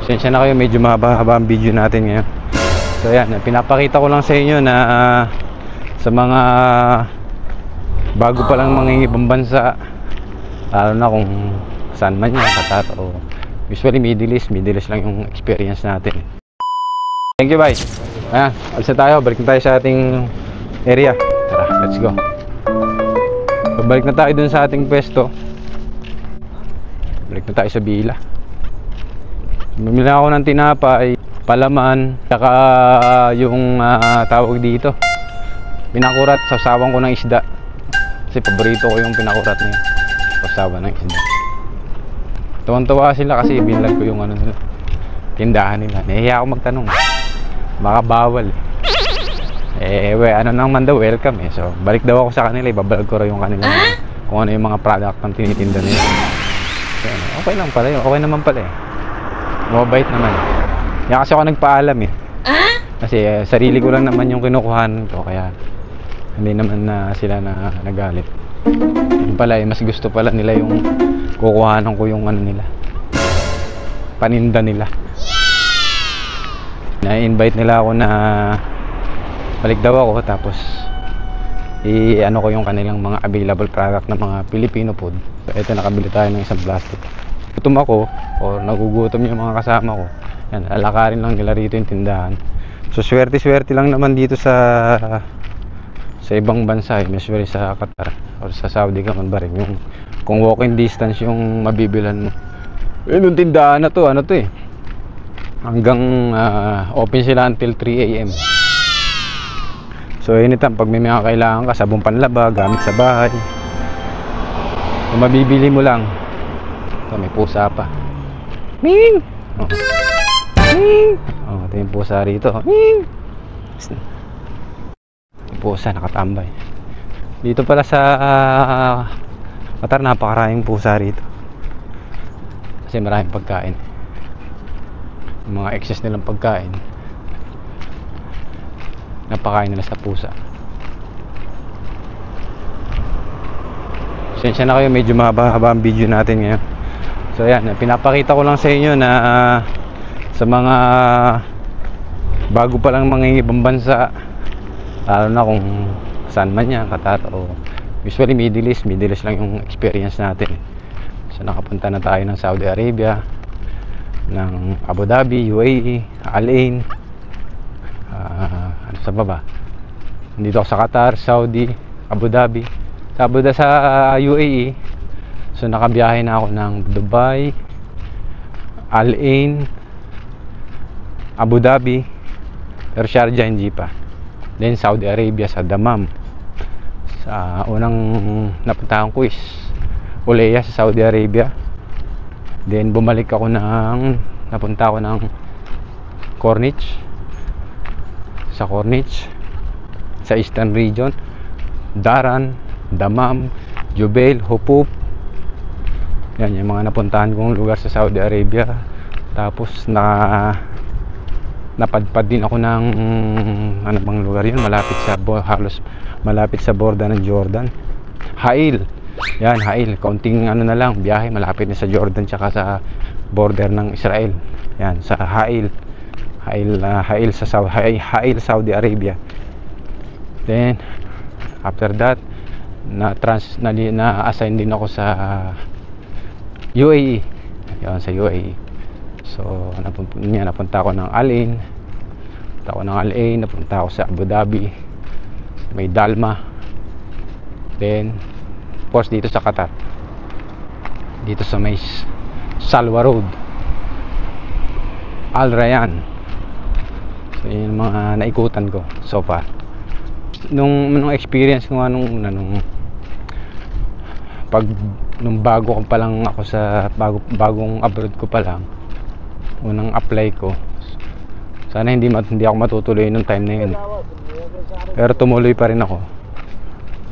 Pasensya na kayo, medyo mahaba-haba ang video natin ngayon. So yan, pinapakita ko lang sa inyo na sa mga bago pa lang mangingibang bansa, lalo na kung saan man yan, Qatar o usually Middle East lang yung experience natin. Thank you, bye. Ayan, alis na tayo, balik na tayo sa ating area. Tara, let's go. So, balik na tayo dun sa ating pwesto. Balik na tayo sa Bila. Bumili ako ng tinapay, palaman, saka yung tawag dito, pinakurat, sasawan ko ng isda. Kasi paborito ko yung pinakurat na yun, sasawan ng isda. Tuwang-tuwa sila kasi binlag ko yung nila, tindahan nila. Nahiya ako magtanong, baka bawal naman daw, welcome So balik daw ako sa kanila, ibablog ko rin yung kanila kung ano yung mga product ng tinitinda nila. So, okay lang pala yun, okay naman pala mabait naman. Kaya kasi ako nagpaalam kasi sarili ko lang naman yung kinukuhan ko, kaya hindi naman na sila na nagalit. Yung pala mas gusto pala nila yung kukuhanan ko yung nila, paninda nila. Na-invite nila ako na balik daw ako, tapos i-ano ko yung kanilang mga available product ng mga Filipino food. So ito, nakabili tayo ng isang plastic. Gutom ako o nagugutom yung mga kasama ko, yan, alakarin lang nila rito yung tindahan. So swerte lang naman dito sa ibang bansa, usually sa Qatar o sa Saudi ka man ba rin, yung kung walking distance yung mabibilan mo. Yung tindahan na to, hanggang open sila until 3 AM. So anytime pag may mga kailangan ka, sabong panlaba, gamit sa bahay, kung mabibili mo lang. Ito, may pusa pa. Ming! Ming! Ito yung pusa rito. Ming! Yung pusa nakatambay. Dito pala sa Qatar, napakaraming pusa rito. Kasi maraming pagkain. Yung mga excess nilang pagkain, napakain nila sa pusa. Pasensya na kayo, medyo mahaba-haba ang video natin ngayon. So yan, pinapakita ko lang sa inyo na sa mga bago pa lang mangingibang bansa, lalo na kung saan man yan, Qatar o usually Middle East lang yung experience natin. So nakapunta na tayo ng Saudi Arabia, ng Abu Dhabi, UAE, Al Ain, ano sa baba, dito ako sa Qatar, Saudi, Abu Dhabi. Sa UAE, so nakabiyahe na ako ng Dubai, Al Ain, Abu Dhabi, pero Sharjah hindi pa. Then Saudi Arabia sa Dammam. Sa unang napuntahan ko is Uleya sa Saudi Arabia. Then bumalik ako napunta ako ng Corniche. Sa Corniche, sa Eastern Region, Daran, Dammam, Jubail, Hupub. Yan yung mga napuntahan kong lugar sa Saudi Arabia. Tapos napadpad din ako ng ano bang lugar yun, halos malapit sa border ng Jordan, Ha'il. Yan, Ha'il, kaunting na lang biyahe, malapit na sa Jordan tsaka sa border ng Israel. Yan, sa Ha'il, Saudi Arabia. Then after that, na-assign din ako sa UAE. Yan, sa UAE. So napunta ako ng Al Ain, napunta ako sa Abu Dhabi, may Dalma. Then of course dito sa Qatar, dito sa may Salwa Road, Al Rayyan. So yun yung mga naikutan ko so far. Nung experience ko nung bago ko pa lang ako sa bagong abroad ko pa lang, unang apply ko, sana hindi ako matutuloy nung time na yun, pero tumuloy pa rin ako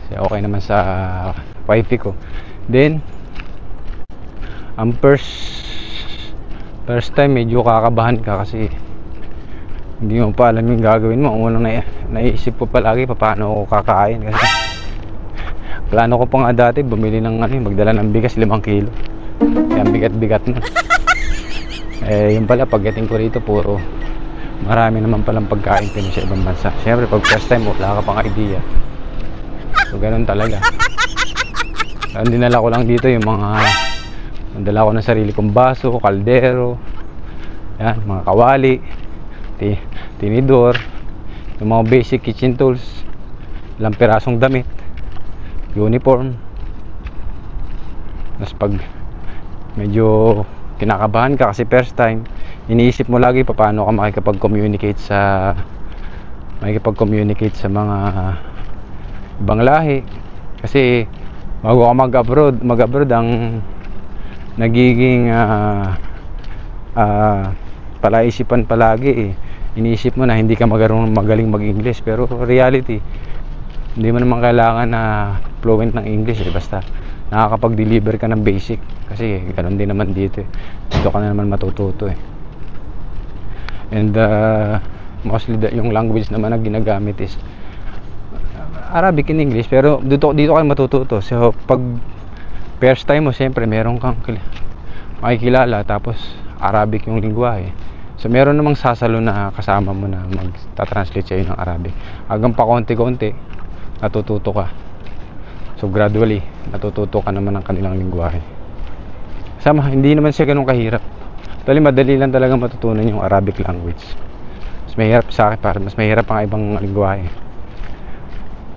kasi okay naman sa wifey ko. Then ang first time medyo kakabahan ka kasi hindi mo pa alam yung gagawin mo. Ang unang naisip ko palagi, paano ako kakain, kasi plano ko pa nga dati bumili ng magdala ng bigas 5 kilo. Kaya bigat-bigat na. Eh, yung pala, pagdating ko rito, puro marami naman palang pagkain Pinoy sa ibang bansa. Siyempre, pag first time mo, wala ka pang idea. So, ganun talaga. Ang dinala ko lang dito yung mga, nandala ko ng sarili kong baso, kaldero, yan, mga kawali, tinidor, yung mga basic kitchen tools, ilang pirasong damit, uniform. Tapos pag medyo kinakabahan ka kasi first time, iniisip mo lagi paano ka makikipag-communicate sa mga ibang lahi. Kasi bago ka mag-abroad ang nagiging palaisipan palagi iniisip mo na hindi ka magaling mag-English, pero reality hindi mo naman kailangan na fluent ng English basta nakakapag-deliver ka ng basic, kasi ganoon din naman dito dito ka na naman matututo and mostly yung language naman na ginagamit is Arabic and English, pero dito kayo matututo. So pag first time mo, siyempre meron kang makikilala, tapos Arabic yung lingwahe. So meron namang sasalo na kasama mo na magta-translate sa'yo ng Arabic. Hanggang pa konti-konti natututo ka. So gradually natututo ka naman ng kanilang lingwahe. Hindi naman siya ganun kahirap. Madali lang talaga matutunan yung Arabic language. Mas mahirap sa akin, mas mahirap ang ibang lingwahe.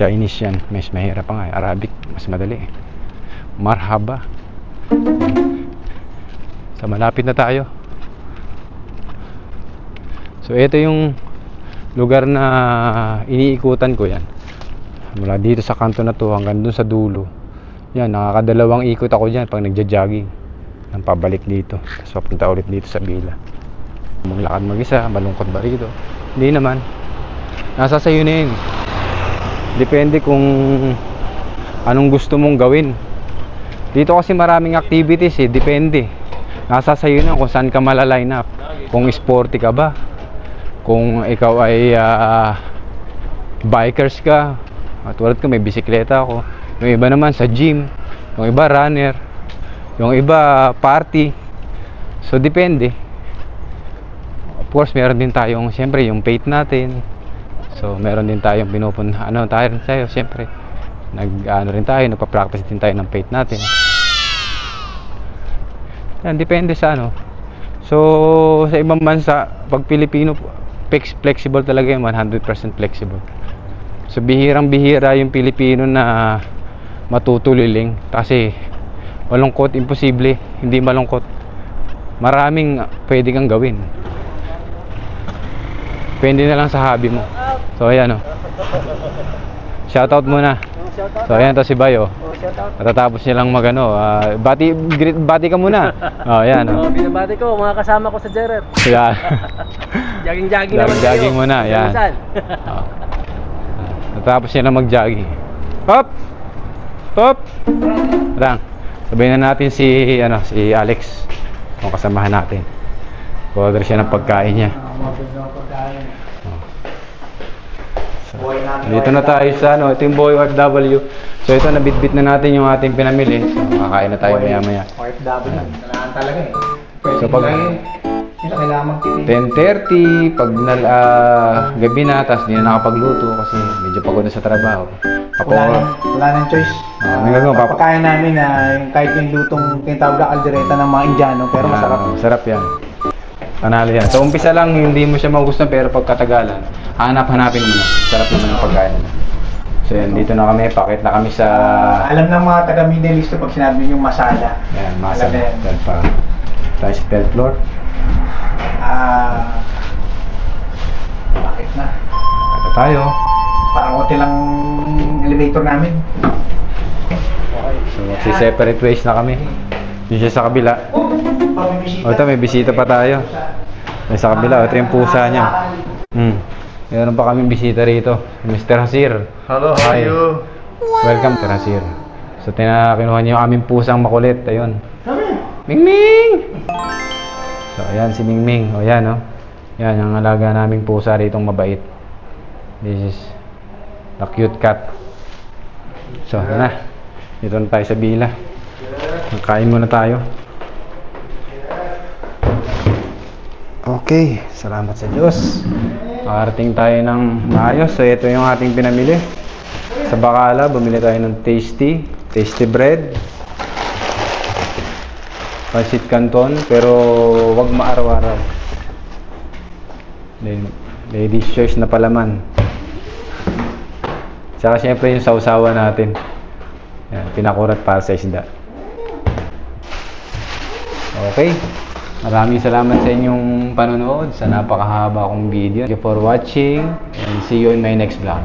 Chinese yan, mas mahirap pa nga. Arabic, mas madali. Marhaba. So malapit na tayo. So ito yung lugar na iniikutan ko yan. Mula dito sa kanto na to hanggang dun sa dulo. Yan, nakakadalawang ikot ako dyan pag nagja-jogging. Nang pabalik dito. Tapos papunta ulit dito sa Bila. Maglakad mag-isa, malungkot ba rito? Hindi naman. Nasa sayo na yun. Depende kung anong gusto mong gawin. Dito kasi maraming activities depende. Nasa sayo na kung saan ka malaline up. Kung sporty ka ba, kung ikaw ay bikers ka, tulad ko may bisikleta ako. Yung iba naman sa gym, yung iba runner, yung iba party. So depende. Of course meron din tayong siyempre yung weight natin. So meron din tayong pinupunta tayo siyempre nagpa-practice din tayo ng weight natin. Yan, depende sa So sa ibang bansa, pag Pilipino, flexible talaga yung 100% flexible. So bihirang-bihira yung Pilipino na matutuliling, kasi malungkot, imposible hindi malungkot. Maraming pwede kang gawin, depende na lang sa hobby mo. So ayan shoutout muna. So ayan to si Bayo. Natatapos niya lang bati ka muna. Ayan binabati ko mga kasama ko sa Jeret. Yan. Jogging muna. Yan. Natapos niya lang mag-jogging. Hop! Rang. Sabihin na natin si Alex, yung kasamahan natin. Order siya ng pagkain niya. So, dito na tayo sa ito yung Boy OFW. So ito, nabitbit na natin yung ating pinamili. So makakain na tayo maya-maya. OFW. Kailangan talaga So pag 10:30, pag gabi na, tapos hindi na nakapagluto kasi medyo pagod na sa trabaho. Wala nang choice. Papakain namin na kahit yung lutong tinatawag na kaldereta ng mga Indiano, pero masarap. Masarap yan. Panalo yan. So umpisa lang hindi mo siya magugustuhan, pero pagkatagalan, hanapin mo na. Sarap naman ang pagkain. So yan, dito na kami, pakit na kami sa... Alam ng mga taga Middle East pag sinabi yung masala. Ayan, masala. Dahil pa tayo sa 12th floor. Bakit na? Ito tayo. Parang konti lang elevator namin. So magsi-separate ways na kami. Yung siya sa kabila. Ito, may bisita pa tayo. May sa kabila, ito yung pusa niya. Meron pa kaming bisita rito, Mr. Hasir. Hello, how are you? Welcome, Mr. Hasir. So kinuha niya yung aming pusang makulit. Ayun. Mingming! So ayan si Mingming. O yan yan ang alaga naming pusa ritong mabait. This is the cute cat. So na, dito na tayo sa Bila. Kain muna tayo. Okay, salamat sa Diyos. Makarating tayo ng maayos. So ito yung ating pinamili. Sa Bacala, bumili tayo ng tasty bread. Pancit Canton, pero wag maaraw-araw. Ladies choice na palaman. Tsaka syempre yung sausawa natin. Yan, pinakurat para sa isda. Okay. Maraming salamat sa inyong panonood sa napakahaba kong video. Thank you for watching and see you in my next vlog.